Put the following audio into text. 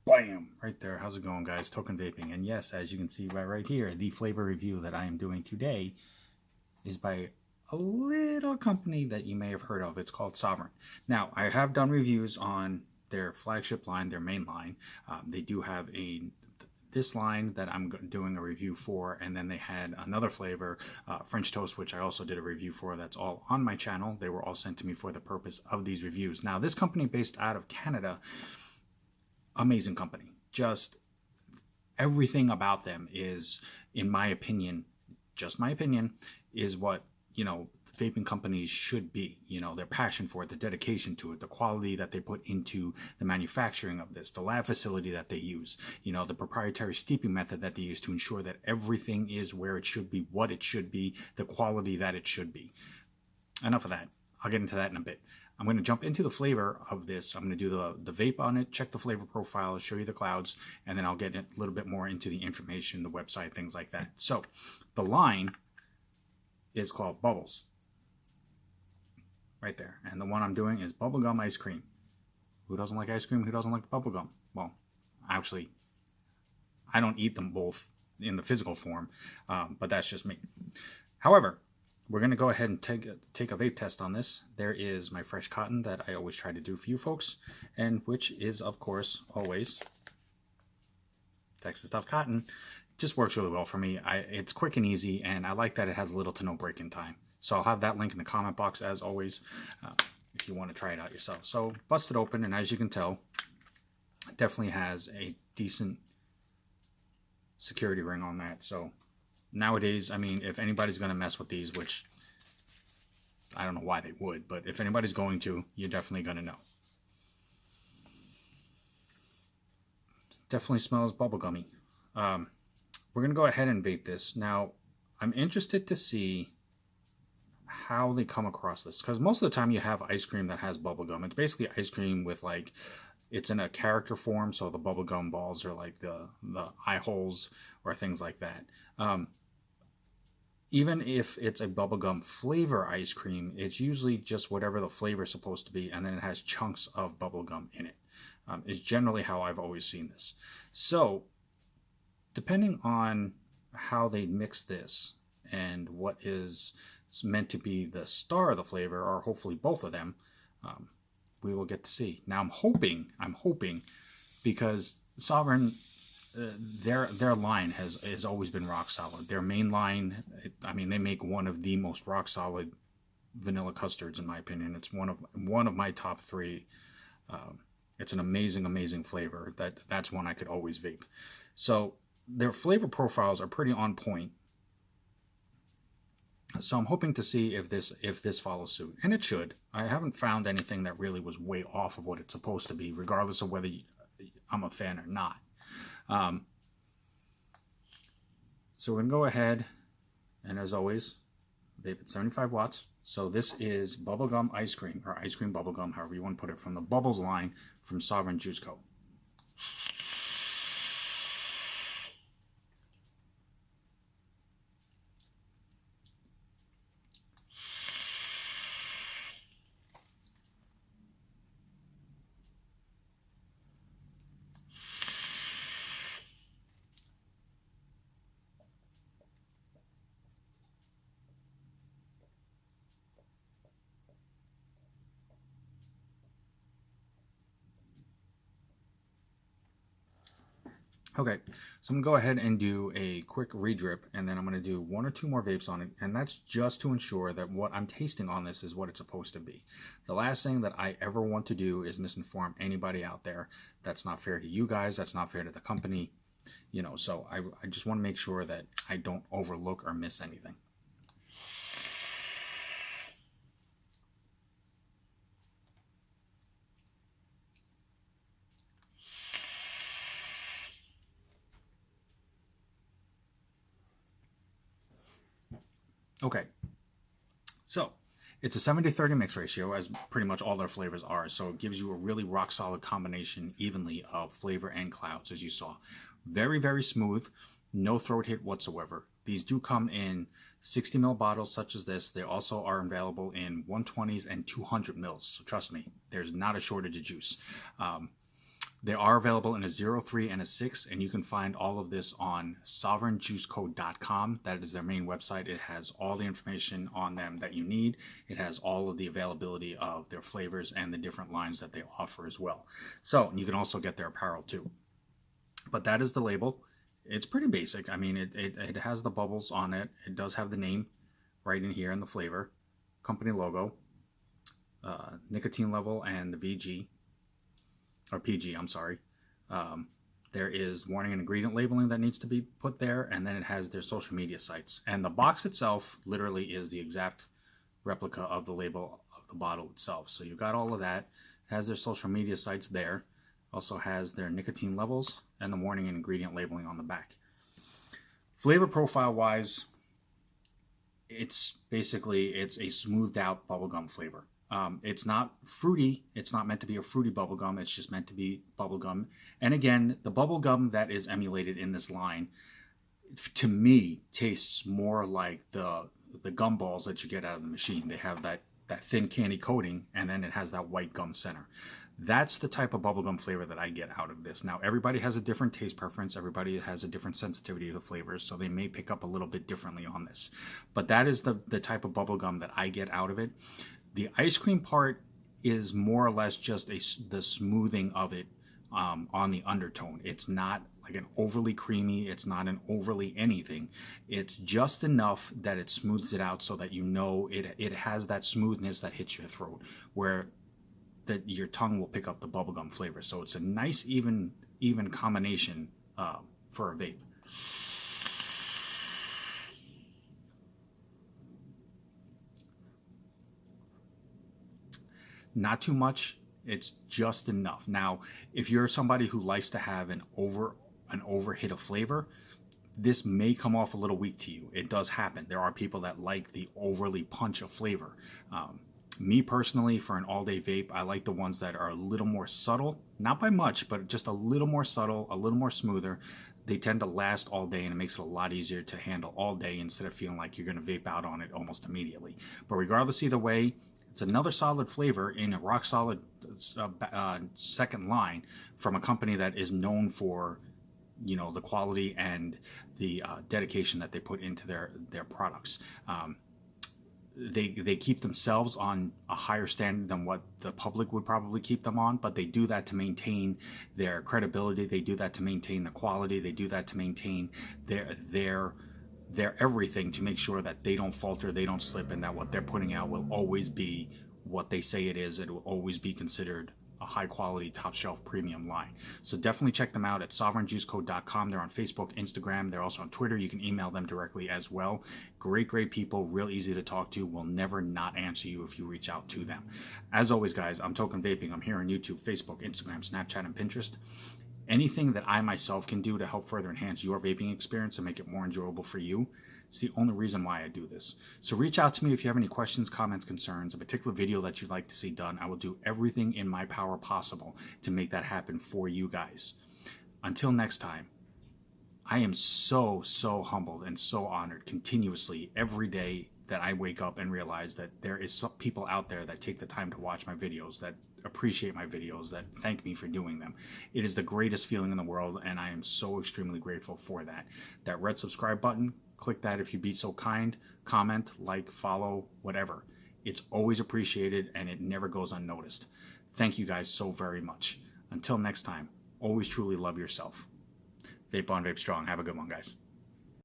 Bam! Right there. How's it going, guys? Token Vaping. And yes, as you can see right here, the flavor review that I am doing today is by a little company that you may have heard of. It's called Sovereign. Now, I have done reviews on their flagship line, their main line. They do have this line that I'm doing a review for, and then they had another flavor, French Toast, which I also did a review for. That's all on my channel. They were all sent to me for the purpose of these reviews. Now, this company based out of Canada, amazing company. Just everything about them is, in my opinion, just my opinion, is what, vaping companies should be. Their passion for it, the dedication to it, the quality that they put into the manufacturing of this, the lab facility that they use, the proprietary steeping method that they use to ensure that everything is where it should be, what it should be, the quality that it should be. Enough of that. I'll get into that in a bit. I'm going to jump into the flavor of this. I'm going to do the vape on it, check the flavor profile, show you the clouds, and then I'll get a little bit more into the information, the website, things like that. So the line is called Bubbles. Right there. And the one I'm doing is bubblegum ice cream. Who doesn't like ice cream? Who doesn't like bubblegum? Well, actually, I don't eat them both in the physical form, but that's just me. However, we're going to go ahead and take a vape test on this. There is my fresh cotton that I always try to do for you folks, and which is, of course, always Texas Tough Cotton. Just works really well for me. It's quick and easy, and I like that it has little to no break-in time. So I'll have that link in the comment box, as always, if you want to try it out yourself. So bust it open, and as you can tell, it definitely has a decent security ring on that. So nowadays, I mean, if anybody's going to mess with these, which I don't know why they would, but if anybody's going to, you're definitely going to know. Definitely smells bubblegummy. We're going to go ahead and vape this. Now, I'm interested to see how they come across this, because most of the time you have ice cream that has bubblegum. It's basically ice cream with, like, it's in a character form, so the bubblegum balls are like the eye holes or things like that. Even if it's a bubblegum flavor ice cream, it's usually just whatever the flavor is supposed to be, and then it has chunks of bubblegum in it. Is generally how I've always seen this. So, depending on how they mix this and what is meant to be the star of the flavor, or hopefully both of them, we will get to see. Now, I'm hoping, because Sovereign, their line has always been rock solid. Their main line, I mean, they make one of the most rock solid vanilla custards, in my opinion. It's one of my top three. It's an amazing flavor. That's one I could always vape. So their flavor profiles are pretty on point. So I'm hoping to see if this follows suit, and it should. I haven't found anything that really was way off of what it's supposed to be, regardless of whether I'm a fan or not. So we're going to go ahead, and as always, vape at 75 watts. So this is bubblegum ice cream, or ice cream bubblegum, however you want to put it, from the Bubbles line from Sovereign Juice Co. Okay, so I'm going to go ahead and do a quick re-drip, and then I'm going to do 1 or 2 more vapes on it, and that's just to ensure that what I'm tasting on this is what it's supposed to be. The last thing that I ever want to do is misinform anybody out there. That's not fair to you guys, that's not fair to the company, so I just want to make sure that I don't overlook or miss anything. Okay, so it's a 70-30 mix ratio, as pretty much all their flavors are, so it gives you a really rock solid combination evenly of flavor and clouds, as you saw. Very smooth, no throat hit whatsoever. These do come in 60 ml bottles such as this. They also are available in 120s and 200 mils, so trust me, there's not a shortage of juice. They are available in a 0.3 and a 6, and you can find all of this on sovereignjuicecode.com. That is their main website. It has all the information on them that you need. It has all of the availability of their flavors and the different lines that they offer as well. So you can also get their apparel too. But that is the label. It's pretty basic. I mean, it has the bubbles on it. It does have the name right in here and the flavor, company logo, nicotine level, and the VG. Or PG, I'm sorry. There is warning and ingredient labeling that needs to be put there, and then it has their social media sites. And the box itself literally is the exact replica of the label of the bottle itself. So you've got all of that. It has their social media sites there. Also has their nicotine levels and the warning and ingredient labeling on the back. Flavor profile wise, it's a smoothed out bubblegum flavor. It's not fruity. It's not meant to be a fruity bubblegum. It's just meant to be bubblegum. And again, the bubblegum that is emulated in this line, to me, tastes more like the gumballs that you get out of the machine. They have that thin candy coating, and then it has that white gum center. That's the type of bubblegum flavor that I get out of this. Now, everybody has a different taste preference. Everybody has a different sensitivity to flavors, so they may pick up a little bit differently on this. But that is the type of bubblegum that I get out of it. The ice cream part is more or less just the smoothing of it on the undertone. It's not like an overly creamy. It's not an overly anything. It's just enough that it smooths it out so that you know it has that smoothness that hits your throat, where that your tongue will pick up the bubblegum flavor. So it's a nice even combination for a vape. Not too much. It's just enough. Now, if you're somebody who likes to have an overhit of flavor, this may come off a little weak to you. It does happen. There are people that like the overly punch of flavor. Me personally, for an all-day vape, I like the ones that are a little more subtle, not by much, but just a little more subtle, a little more smoother. They tend to last all day, and it makes it a lot easier to handle all day instead of feeling like you're going to vape out on it almost immediately. But regardless, either way, it's another solid flavor in a rock solid second line from a company that is known for, the quality and the dedication that they put into their products. They keep themselves on a higher standard than what the public would probably keep them on, but they do that to maintain their credibility. They do that to maintain the quality. They do that to maintain their everything, to make sure that they don't falter, they don't slip, and that what they're putting out will always be what they say it is. It will always be considered a high quality, top shelf premium line. So definitely check them out at sovereignjuicecode.com. They're on Facebook, Instagram. They're also on Twitter. You can email them directly as well. Great people, real easy to talk to. Will never not answer you if you reach out to them. As always, guys, I'm Token Vaping. I'm here on YouTube, Facebook, Instagram, Snapchat, and Pinterest. Anything that I myself can do to help further enhance your vaping experience and make it more enjoyable for you, it's the only reason why I do this. So reach out to me if you have any questions, comments, concerns, a particular video that you'd like to see done. I will do everything in my power possible to make that happen for you guys. Until next time, I am so humbled and so honored continuously every day that I wake up and realize that there is some people out there that take the time to watch my videos, that appreciate my videos, that thank me for doing them. It is the greatest feeling in the world, and I am so extremely grateful for that. That red subscribe button, click that if you'd be so kind. Comment, like, follow, whatever. It's always appreciated, and it never goes unnoticed. Thank you guys so very much. Until next time, always truly love yourself. Vape on, vape strong. Have a good one, guys.